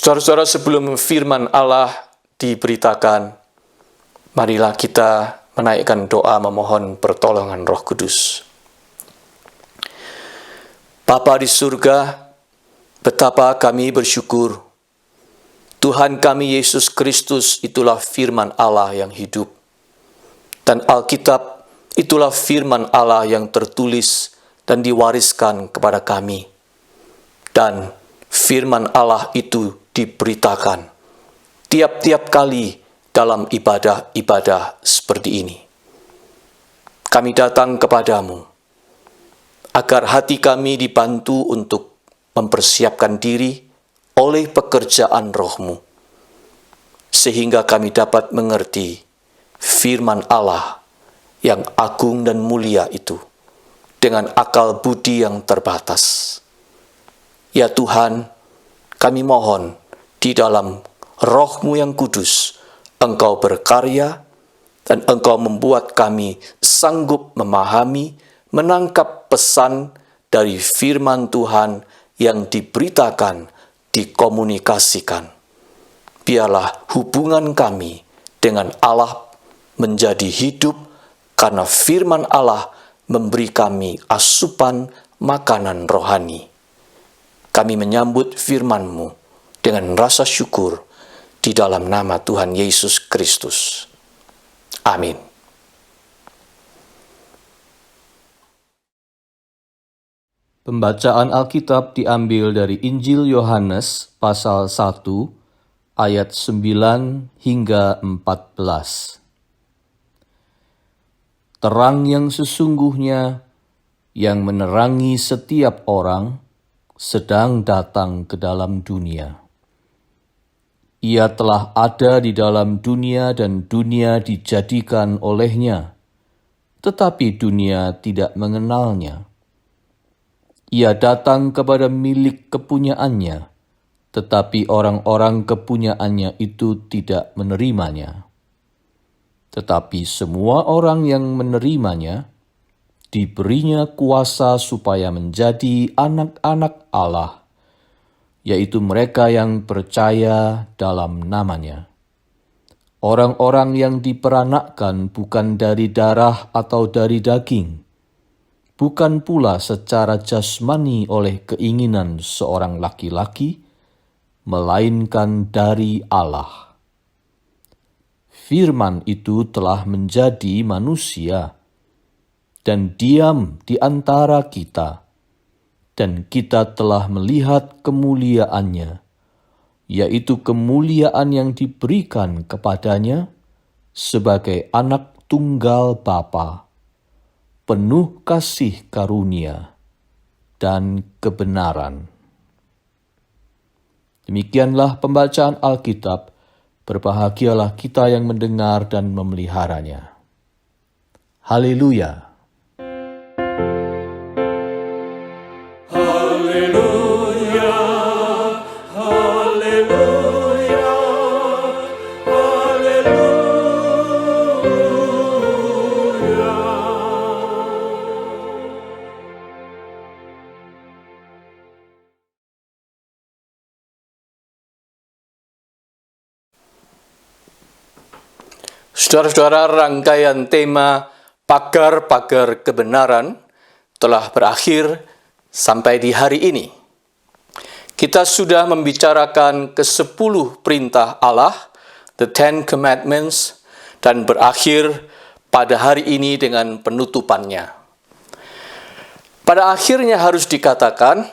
Saudara-saudara, sebelum firman Allah diberitakan, marilah kita menaikkan doa memohon pertolongan Roh Kudus. Bapa di surga, betapa kami bersyukur. Tuhan kami Yesus Kristus itulah firman Allah yang hidup. Dan Alkitab itulah firman Allah yang tertulis dan diwariskan kepada kami. Dan firman Allah itu diberitakan tiap-tiap kali dalam ibadah-ibadah seperti ini. Kami datang kepadamu agar hati kami dibantu untuk mempersiapkan diri oleh pekerjaan Roh-Mu, sehingga kami dapat mengerti firman Allah yang agung dan mulia itu dengan akal budi yang terbatas. Ya Tuhan, kami mohon di dalam Roh-Mu yang kudus, Engkau berkarya dan Engkau membuat kami sanggup memahami, menangkap pesan dari firman Tuhan yang diberitakan, dikomunikasikan. Biarlah hubungan kami dengan Allah menjadi hidup karena firman Allah memberi kami asupan makanan rohani. Kami menyambut firman-Mu dengan rasa syukur di dalam nama Tuhan Yesus Kristus. Amin. Pembacaan Alkitab diambil dari Injil Yohanes pasal 1 ayat 9 hingga 14. Terang yang sesungguhnya yang menerangi setiap orang sedang datang ke dalam dunia. Ia telah ada di dalam dunia dan dunia dijadikan olehnya, tetapi dunia tidak mengenalnya. Ia datang kepada milik kepunyaannya, tetapi orang-orang kepunyaannya itu tidak menerimanya. Tetapi semua orang yang menerimanya, diberinya kuasa supaya menjadi anak-anak Allah, yaitu mereka yang percaya dalam namanya. Orang-orang yang diperanakkan bukan dari darah atau dari daging, bukan pula secara jasmani oleh keinginan seorang laki-laki, melainkan dari Allah. Firman itu telah menjadi manusia dan diam di antara kita, dan kita telah melihat kemuliaannya, yaitu kemuliaan yang diberikan kepadanya sebagai anak tunggal Bapa, penuh kasih karunia dan kebenaran. Demikianlah pembacaan Alkitab. Berbahagialah kita yang mendengar dan memeliharanya. Haleluya! Haleluya, haleluya, haleluya. Saudara-saudara, rangkaian tema pagar-pagar kebenaran telah berakhir sampai di hari ini. Kita sudah membicarakan ke-10 perintah Allah, the Ten Commandments, dan berakhir pada hari ini dengan penutupannya. Pada akhirnya harus dikatakan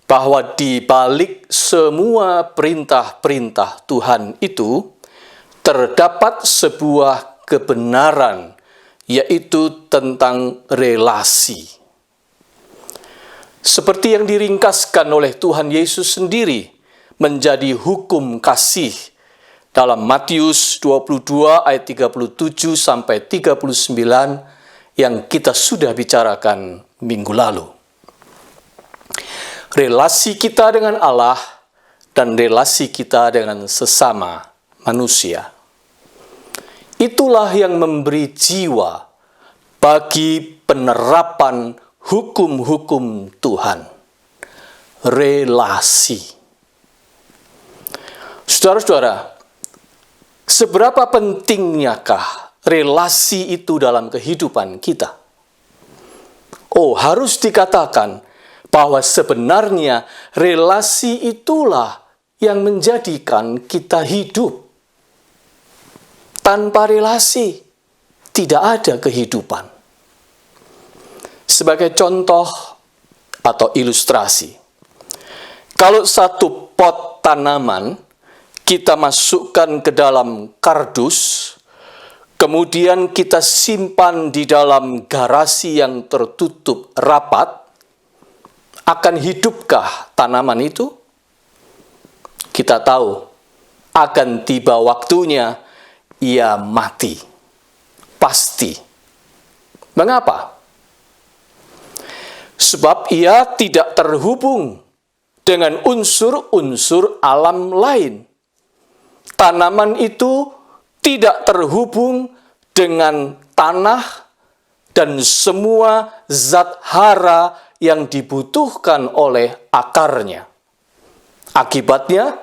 bahwa di balik semua perintah-perintah Tuhan itu, terdapat sebuah kebenaran, yaitu tentang relasi. Seperti yang diringkaskan oleh Tuhan Yesus sendiri menjadi hukum kasih dalam Matius 22 ayat 37 sampai 39 yang kita sudah bicarakan minggu lalu. Relasi kita dengan Allah dan relasi kita dengan sesama manusia. Itulah yang memberi jiwa bagi penerapan hukum-hukum Tuhan. Relasi. Saudara-saudara, seberapa pentingnyakah relasi itu dalam kehidupan kita? Oh, harus dikatakan bahwa sebenarnya relasi itulah yang menjadikan kita hidup. Tanpa relasi, tidak ada kehidupan. Sebagai contoh atau ilustrasi, kalau satu pot tanaman kita masukkan ke dalam kardus, kemudian kita simpan di dalam garasi yang tertutup rapat, akan hidupkah tanaman itu? Kita tahu, akan tiba waktunya ia mati. Pasti. Mengapa? Sebab ia tidak terhubung dengan unsur-unsur alam lain. Tanaman itu tidak terhubung dengan tanah dan semua zat hara yang dibutuhkan oleh akarnya. Akibatnya,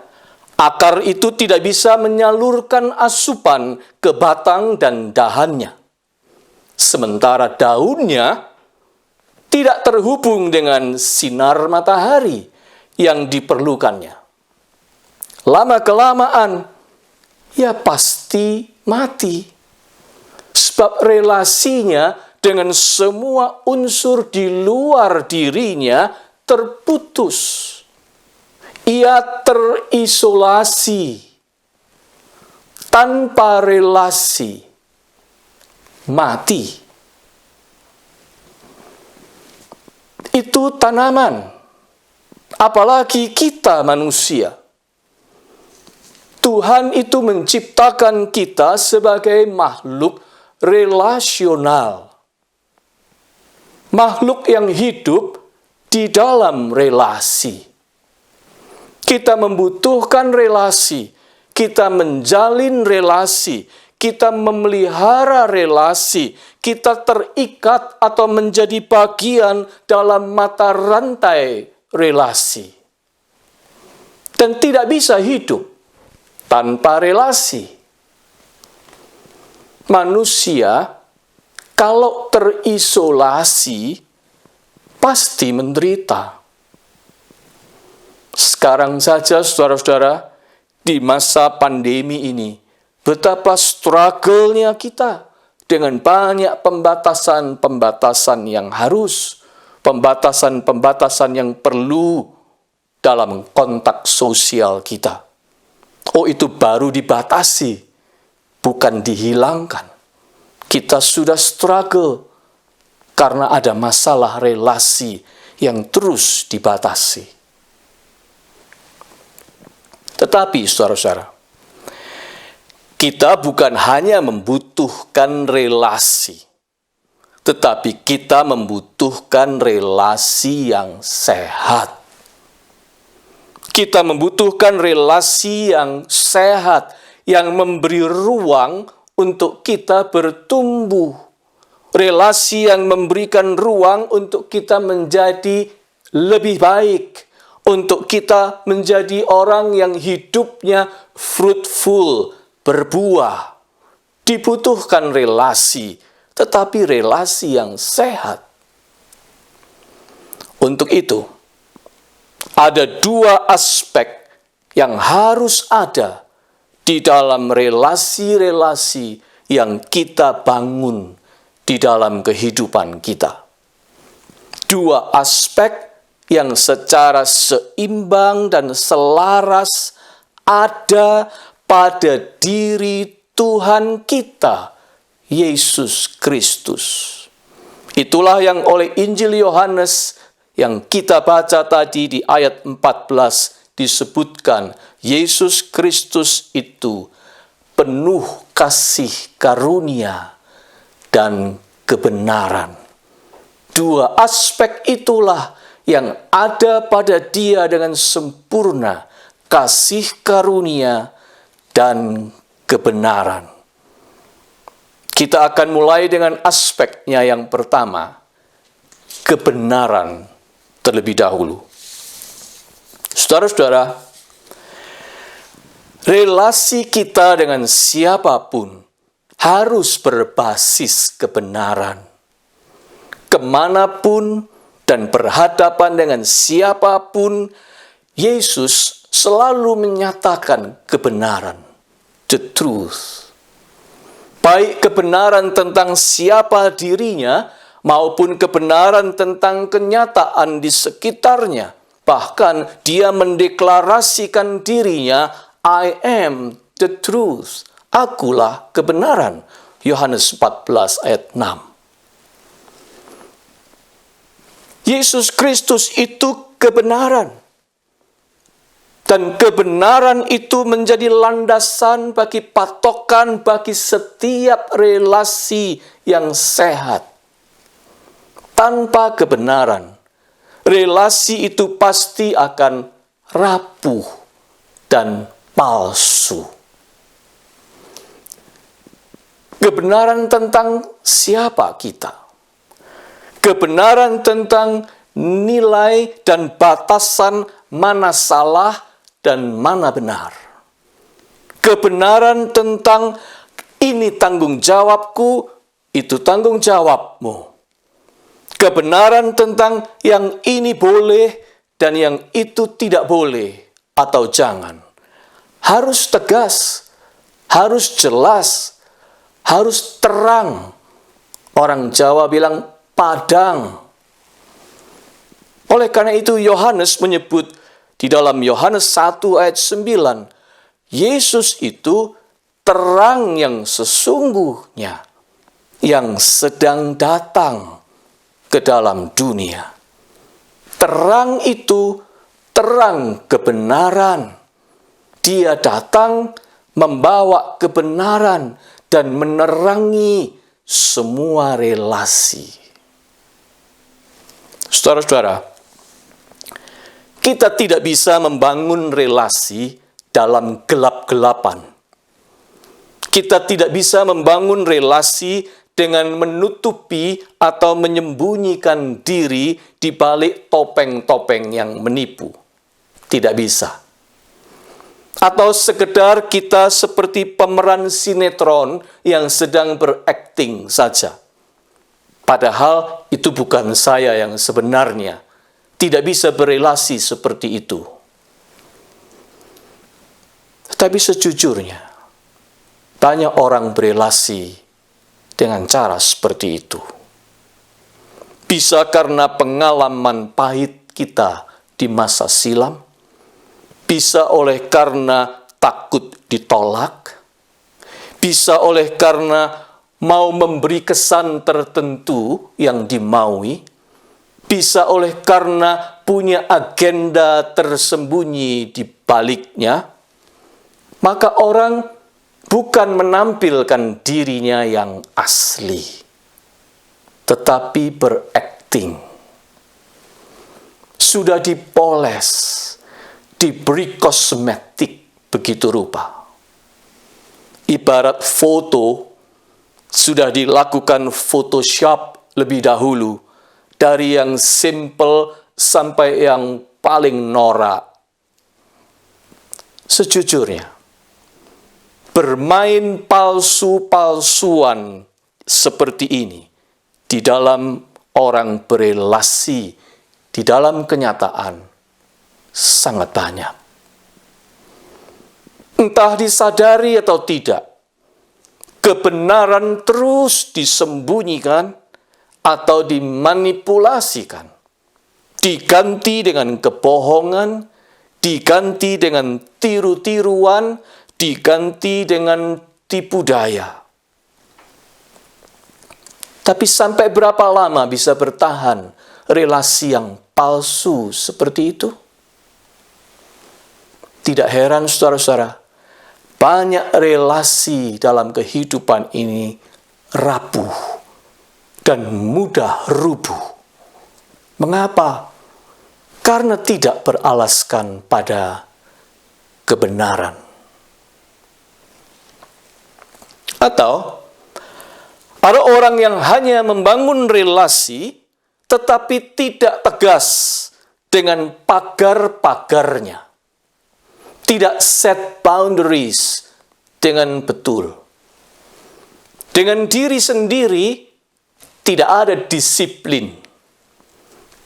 akar itu tidak bisa menyalurkan asupan ke batang dan dahannya. Sementara daunnya tidak terhubung dengan sinar matahari yang diperlukannya. Lama-kelamaan, ya pasti mati. Sebab relasinya dengan semua unsur di luar dirinya terputus. Ia terisolasi. Tanpa relasi, mati. Itu tanaman. Apalagi kita manusia. Tuhan itu menciptakan kita sebagai makhluk relasional. Makhluk yang hidup di dalam relasi. Kita membutuhkan relasi. Kita menjalin relasi. Kita memelihara relasi, kita terikat atau menjadi bagian dalam mata rantai relasi. Dan tidak bisa hidup tanpa relasi. Manusia, kalau terisolasi, pasti menderita. Sekarang saja, saudara-saudara, di masa pandemi ini, betapa struggle-nya kita dengan banyak pembatasan-pembatasan yang harus, pembatasan-pembatasan yang perlu dalam kontak sosial kita. Oh, itu baru dibatasi, bukan dihilangkan. Kita sudah struggle karena ada masalah relasi yang terus dibatasi. Tetapi, saudara-saudara, kita bukan hanya membutuhkan relasi, tetapi kita membutuhkan relasi yang sehat. Kita membutuhkan relasi yang sehat, yang memberi ruang untuk kita bertumbuh. Relasi yang memberikan ruang untuk kita menjadi lebih baik, untuk kita menjadi orang yang hidupnya fruitful, berbuah. Dibutuhkan relasi, tetapi relasi yang sehat. Untuk itu, ada dua aspek yang harus ada di dalam relasi-relasi yang kita bangun di dalam kehidupan kita. Dua aspek yang secara seimbang dan selaras ada pada diri Tuhan kita, Yesus Kristus. Itulah yang oleh Injil Yohanes yang kita baca tadi di ayat 14 disebutkan, Yesus Kristus itu penuh kasih karunia dan kebenaran. Dua aspek itulah yang ada pada Dia dengan sempurna, kasih karunia dan kebenaran. Kita akan mulai dengan aspeknya yang pertama, kebenaran terlebih dahulu. Saudara-saudara, relasi kita dengan siapapun harus berbasis kebenaran. Kemanapun dan berhadapan dengan siapapun, Yesus selalu menyatakan kebenaran, the truth. Baik kebenaran tentang siapa dirinya, maupun kebenaran tentang kenyataan di sekitarnya. Bahkan dia mendeklarasikan dirinya, I am the truth. Akulah kebenaran. Yohanes 14 ayat 6. Yesus Kristus itu kebenaran. Dan kebenaran itu menjadi landasan bagi patokan bagi setiap relasi yang sehat. Tanpa kebenaran, relasi itu pasti akan rapuh dan palsu. Kebenaran tentang siapa kita? Kebenaran tentang nilai dan batasan mana salah dan mana benar. Kebenaran tentang ini tanggung jawabku, itu tanggung jawabmu. Kebenaran tentang yang ini boleh dan yang itu tidak boleh atau jangan. Harus tegas, harus jelas, harus terang. Orang Jawa bilang padang. Oleh karena itu Yohanes menyebut di dalam Yohanes 1 ayat 9, Yesus itu terang yang sesungguhnya yang sedang datang ke dalam dunia. Terang itu terang kebenaran. Dia datang membawa kebenaran dan menerangi semua relasi. Saudara-saudara, kita tidak bisa membangun relasi dalam gelap-gelapan. Kita tidak bisa membangun relasi dengan menutupi atau menyembunyikan diri di balik topeng-topeng yang menipu. Tidak bisa. Atau sekedar kita seperti pemeran sinetron yang sedang berakting saja. Padahal itu bukan saya yang sebenarnya. Tidak bisa berelasi seperti itu. Tapi sejujurnya, banyak orang berelasi dengan cara seperti itu. Bisa karena pengalaman pahit kita di masa silam, bisa oleh karena takut ditolak, bisa oleh karena mau memberi kesan tertentu yang dimaui, bisa oleh karena punya agenda tersembunyi di baliknya, maka orang bukan menampilkan dirinya yang asli, tetapi berakting. Sudah dipoles, diberi kosmetik begitu rupa. Ibarat foto, sudah dilakukan Photoshop lebih dahulu, dari yang simple sampai yang paling norak. Sejujurnya, bermain palsu-palsuan seperti ini di dalam orang berelasi, di dalam kenyataan, sangat banyak. Entah disadari atau tidak, kebenaran terus disembunyikan atau dimanipulasikan, diganti dengan kebohongan, diganti dengan tiru-tiruan, diganti dengan tipu daya. Tapi sampai berapa lama bisa bertahan relasi yang palsu seperti itu? Tidak heran saudara-saudara, banyak relasi dalam kehidupan ini rapuh dan mudah rubuh. Mengapa? Karena tidak beralaskan pada kebenaran. Atau ada orang yang hanya membangun relasi tetapi tidak tegas dengan pagar-pagarnya. tidak set boundaries dengan betul. Dengan diri sendiri tidak ada disiplin.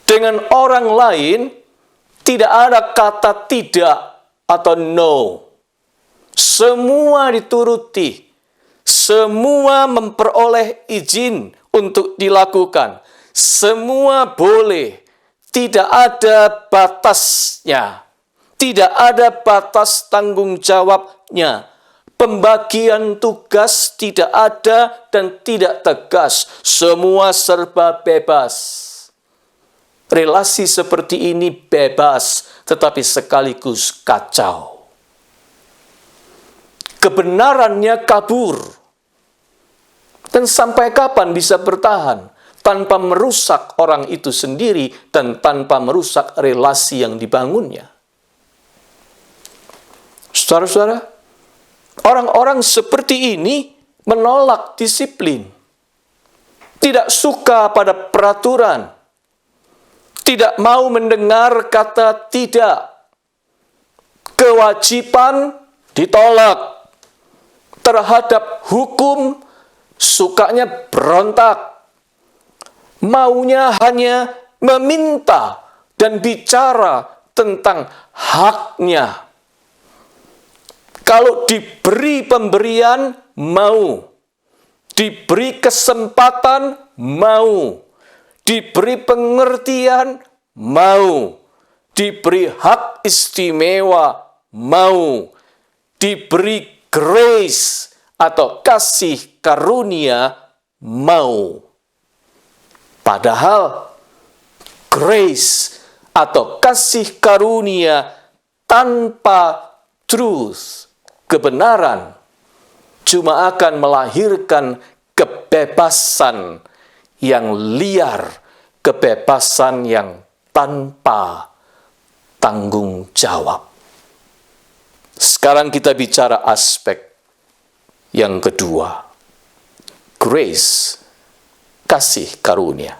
Dengan orang lain tidak ada kata tidak atau no. Semua dituruti. Semua memperoleh izin untuk dilakukan. Semua boleh. Tidak ada batasnya. Tidak ada batas tanggung jawabnya. Pembagian tugas tidak ada dan tidak tegas. Semua serba bebas. Relasi seperti ini bebas, tetapi sekaligus kacau. Kebenarannya kabur. Dan sampai kapan bisa bertahan tanpa merusak orang itu sendiri dan tanpa merusak relasi yang dibangunnya? Saudara-saudara, orang-orang seperti ini menolak disiplin. Tidak suka pada peraturan. Tidak mau mendengar kata tidak. Kewajiban ditolak. Terhadap hukum sukanya berontak. Maunya hanya meminta dan bicara tentang haknya. Kalau diberi pemberian, mau. Diberi kesempatan, mau. Diberi pengertian, mau. Diberi hak istimewa, mau. Diberi grace atau kasih karunia, mau. Padahal grace atau kasih karunia tanpa truth, kebenaran, cuma akan melahirkan kebebasan yang liar, kebebasan yang tanpa tanggung jawab. Sekarang kita bicara aspek yang kedua. Grace, kasih karunia.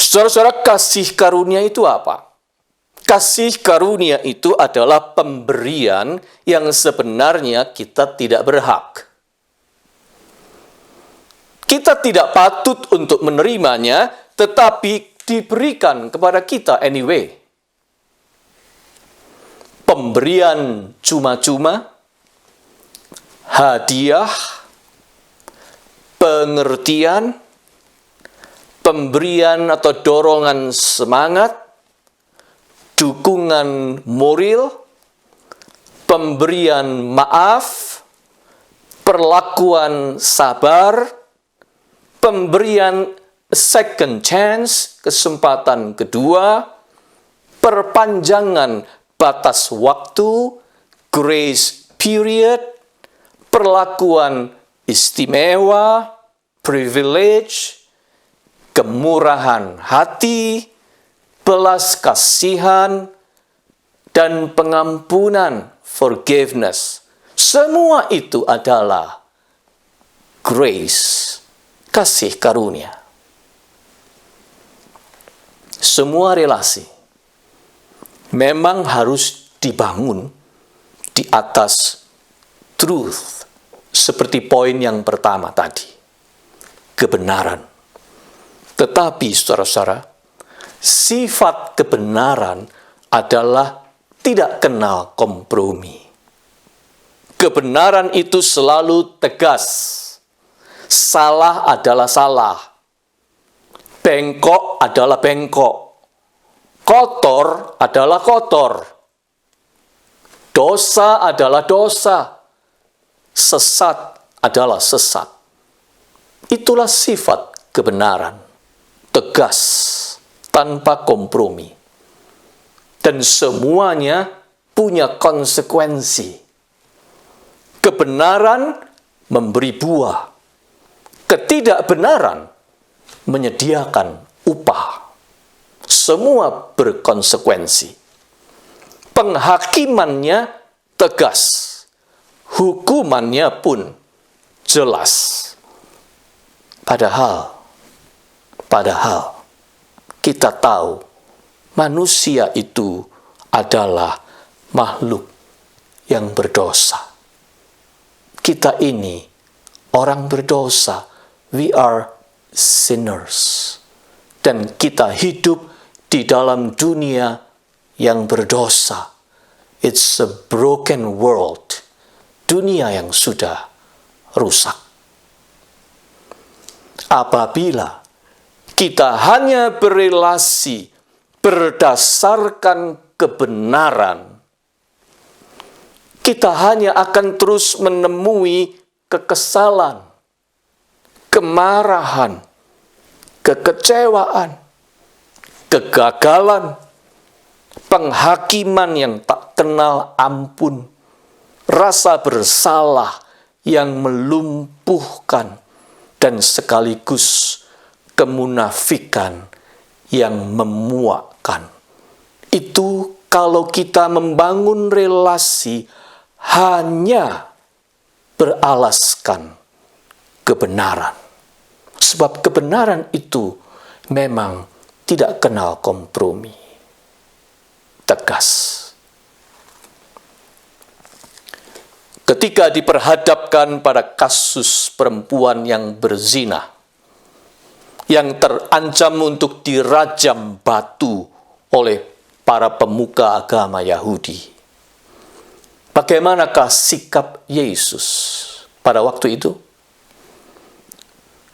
Saudara-saudara, kasih karunia itu apa? Kasih karunia itu adalah pemberian yang sebenarnya kita tidak berhak. Kita tidak patut untuk menerimanya, tetapi diberikan kepada kita anyway. Pemberian cuma-cuma, hadiah, pengertian, pemberian atau dorongan semangat, dukungan moral, pemberian maaf, perlakuan sabar, pemberian second chance, kesempatan kedua, perpanjangan batas waktu, grace period, perlakuan istimewa, privilege, kemurahan hati, belas kasihan, dan pengampunan, forgiveness. Semua itu adalah grace, kasih karunia. Semua relasi memang harus dibangun di atas truth, seperti poin yang pertama tadi, kebenaran. Tetapi saudara-saudara, sifat kebenaran adalah tidak kenal kompromi. Kebenaran itu selalu tegas. Salah adalah salah. Bengkok adalah bengkok. Kotor adalah kotor. Dosa adalah dosa. Sesat adalah sesat. Itulah sifat kebenaran. Tegas, tanpa kompromi. Dan semuanya punya konsekuensi. Kebenaran memberi buah. Ketidakbenaran menyediakan upah. Semua berkonsekuensi. Penghakimannya tegas. Hukumannya pun jelas. Padahal kita tahu manusia itu adalah makhluk yang berdosa. Kita ini orang berdosa. We are sinners. Dan kita hidup di dalam dunia yang berdosa. It's a broken world. Dunia yang sudah rusak. Apabila kita hanya berelasi berdasarkan kebenaran, kita hanya akan terus menemui kekesalan, kemarahan, kekecewaan, kegagalan, penghakiman yang tak kenal ampun, rasa bersalah yang melumpuhkan, dan sekaligus kemunafikan yang memuakkan. Itu kalau kita membangun relasi hanya beralaskan kebenaran. Sebab kebenaran itu memang tidak kenal kompromi. Tegas. Ketika diperhadapkan pada kasus perempuan yang berzina, yang terancam untuk dirajam batu oleh para pemuka agama Yahudi, bagaimanakah sikap Yesus pada waktu itu?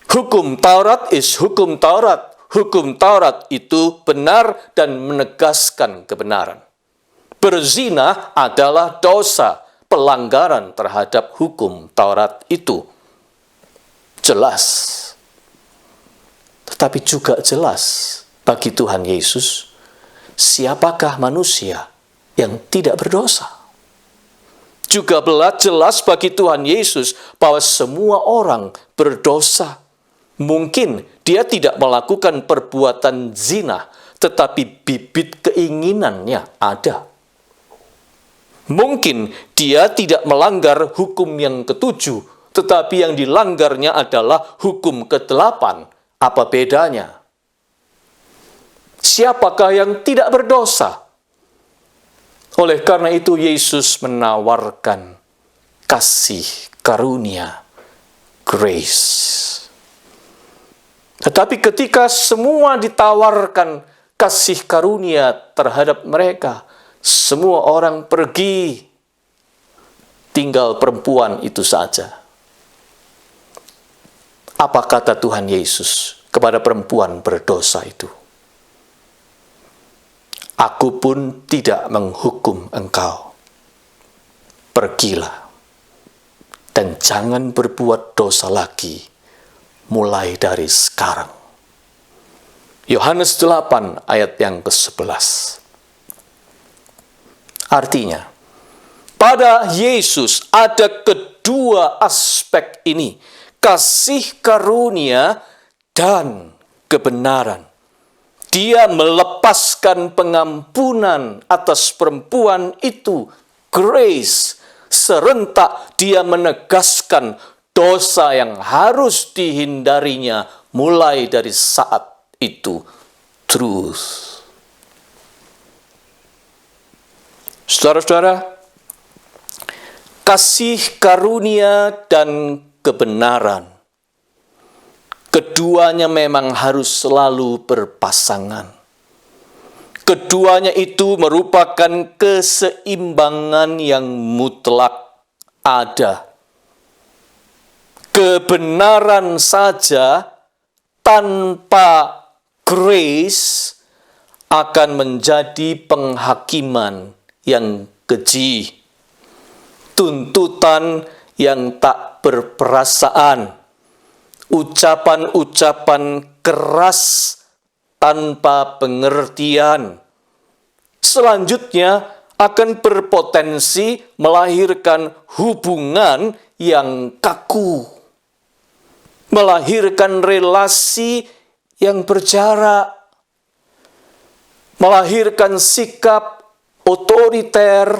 Hukum Taurat is hukum Taurat. Hukum Taurat itu benar dan menegaskan kebenaran. Berzina adalah dosa, pelanggaran terhadap hukum Taurat itu. Jelas. Tetapi juga jelas bagi Tuhan Yesus, siapakah manusia yang tidak berdosa? Juga jelas bagi Tuhan Yesus bahwa semua orang berdosa. Mungkin dia tidak melakukan perbuatan zina, tetapi bibit keinginannya ada. Mungkin dia tidak melanggar hukum yang ketujuh, tetapi yang dilanggarnya adalah hukum ke-8. Apa bedanya? Siapakah yang tidak berdosa? Oleh karena itu Yesus menawarkan kasih karunia, grace. Tetapi ketika semua ditawarkan kasih karunia terhadap mereka, semua orang pergi, tinggal perempuan itu saja. Apa kata Tuhan Yesus kepada perempuan berdosa itu? Aku pun tidak menghukum engkau. Pergilah, dan jangan berbuat dosa lagi mulai dari sekarang. Yohanes 8 ayat yang ke-11. Artinya, pada Yesus ada kedua aspek ini, kasih karunia dan kebenaran. Dia melepaskan pengampunan atas perempuan itu, grace. Serentak dia menegaskan dosa yang harus dihindarinya mulai dari saat itu, truth. Saudara-saudara, kasih karunia dan kebenaran, keduanya memang harus selalu berpasangan. Keduanya itu merupakan keseimbangan yang mutlak ada. Kebenaran saja tanpa grace akan menjadi penghakiman yang keji, tuntutan yang tak berperasaan, ucapan-ucapan keras tanpa pengertian. Selanjutnya akan berpotensi melahirkan hubungan yang kaku, melahirkan relasi yang berjarak, melahirkan sikap otoriter,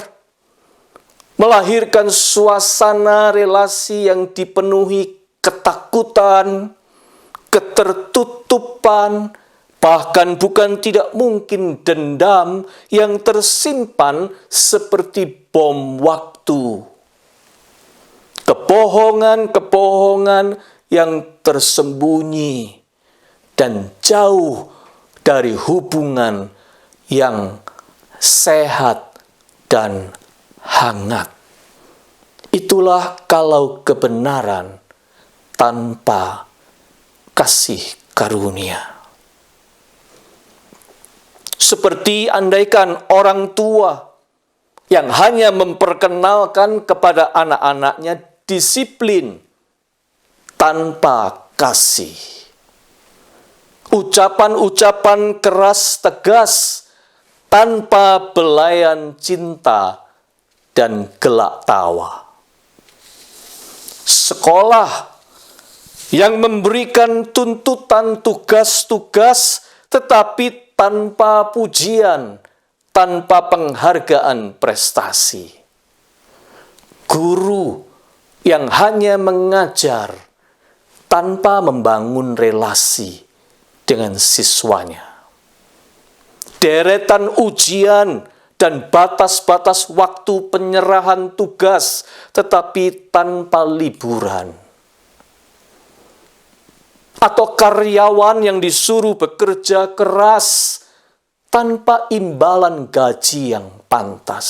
melahirkan suasana relasi yang dipenuhi ketakutan, ketertutupan, Bahkan bukan tidak mungkin dendam yang tersimpan seperti bom waktu. Kebohongan-kebohongan yang tersembunyi dan jauh dari hubungan yang sehat dan hangat. Itulah kalau kebenaran tanpa kasih karunia. Seperti andaikan orang tua yang hanya memperkenalkan kepada anak-anaknya disiplin tanpa kasih. Ucapan-ucapan keras tegas tanpa belayan cinta dan gelak tawa. Sekolah yang memberikan tuntutan tugas-tugas tetapi tanpa pujian, tanpa penghargaan prestasi. Guru yang hanya mengajar tanpa membangun relasi dengan siswanya. Deretan ujian dan batas-batas waktu penyerahan tugas tetapi tanpa liburan. Atau karyawan yang disuruh bekerja keras tanpa imbalan gaji yang pantas.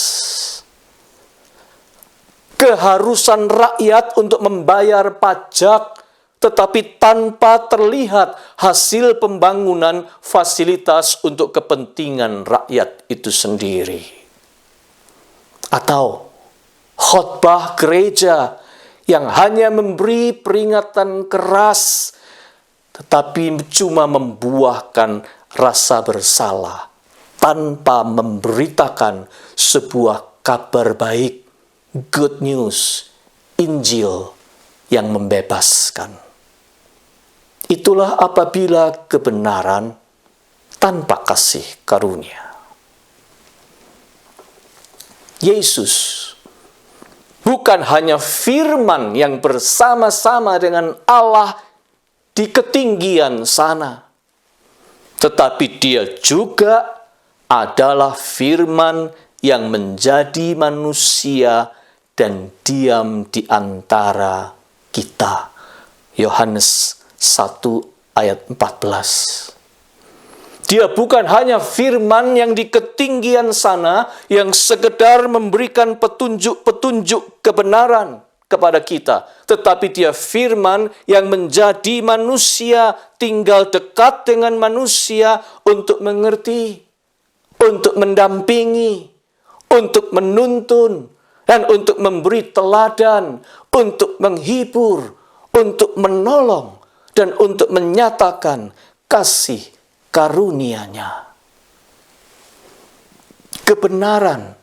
Keharusan rakyat untuk membayar pajak tetapi tanpa terlihat hasil pembangunan fasilitas untuk kepentingan rakyat itu sendiri. Atau khotbah gereja yang hanya memberi peringatan keras tetapi cuma membuahkan rasa bersalah tanpa memberitakan sebuah kabar baik, good news, Injil yang membebaskan. Itulah apabila kebenaran tanpa kasih karunia. Yesus bukan hanya firman yang bersama-sama dengan Allah di ketinggian sana, tetapi dia juga adalah firman yang menjadi manusia dan diam di antara kita. Yohanes 1 ayat 14. Dia bukan hanya firman yang di ketinggian sana yang sekedar memberikan petunjuk-petunjuk kebenaran kepada kita, tetapi dia firman yang menjadi manusia, tinggal dekat dengan manusia untuk mengerti, untuk mendampingi, untuk menuntun, dan untuk memberi teladan, untuk menghibur, untuk menolong, dan untuk menyatakan kasih karunia-Nya. Kebenaran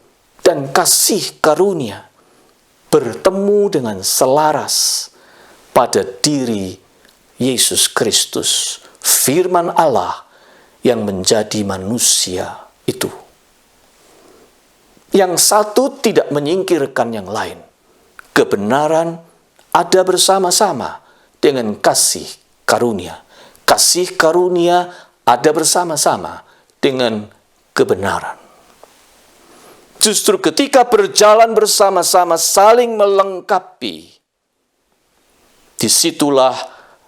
dan kasih karunia bertemu dengan selaras pada diri Yesus Kristus, firman Allah yang menjadi manusia itu. Yang satu tidak menyingkirkan yang lain. Kebenaran ada bersama-sama dengan kasih karunia. Kasih karunia ada bersama-sama dengan kebenaran. Justru ketika berjalan bersama-sama saling melengkapi, disitulah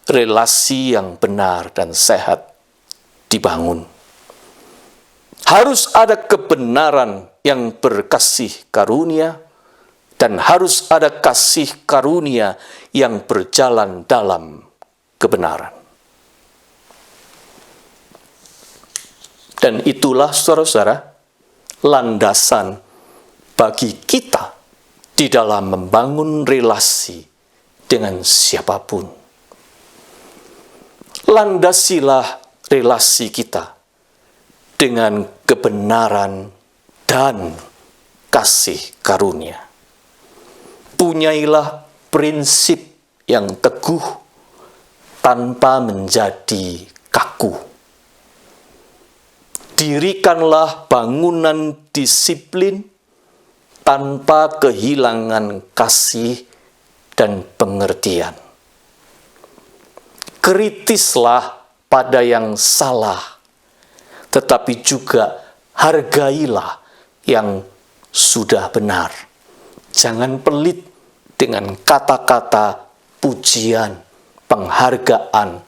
relasi yang benar dan sehat dibangun. Harus ada kebenaran yang berkasih karunia, dan harus ada kasih karunia yang berjalan dalam kebenaran. Dan itulah, saudara-saudara, landasan bagi kita di dalam membangun relasi dengan siapapun. Landasilah relasi kita dengan kebenaran dan kasih karunia. Punyailah prinsip yang teguh tanpa menjadi kaku. Dirikanlah bangunan disiplin tanpa kehilangan kasih dan pengertian. Kritislah pada yang salah tetapi juga hargailah yang sudah benar. Jangan pelit dengan kata-kata pujian, penghargaan,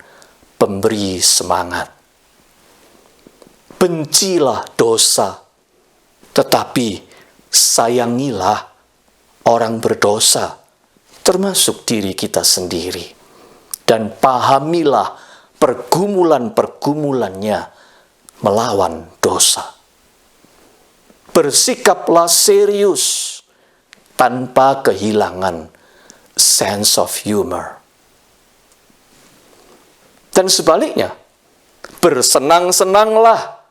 pemberi semangat. Bencilah dosa, tetapi sayangilah orang berdosa, termasuk diri kita sendiri. Dan pahamilah pergumulan-pergumulannya melawan dosa. Bersikaplah serius tanpa kehilangan sense of humor. Dan sebaliknya, bersenang-senanglah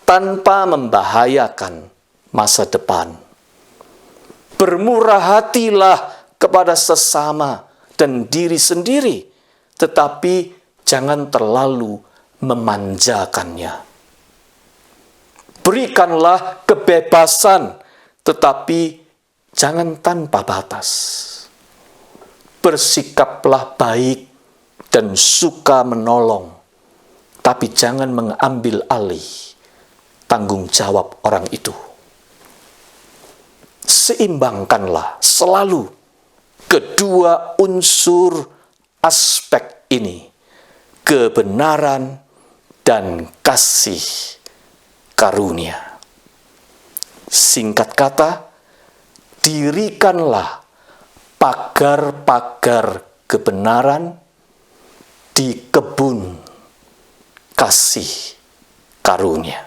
tanpa membahayakan masa depan. Bermurah hatilah kepada sesama dan diri sendiri, tetapi jangan terlalu memanjakannya. Berikanlah kebebasan, tetapi jangan tanpa batas. Bersikaplah baik dan suka menolong, tapi jangan mengambil alih tanggung jawab orang itu. Seimbangkanlah selalu kedua unsur aspek ini, kebenaran dan kasih karunia. Singkat kata, dirikanlah pagar-pagar kebenaran di kebun kasih karunia.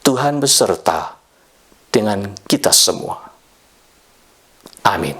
Tuhan beserta dengan kita semua. Amin.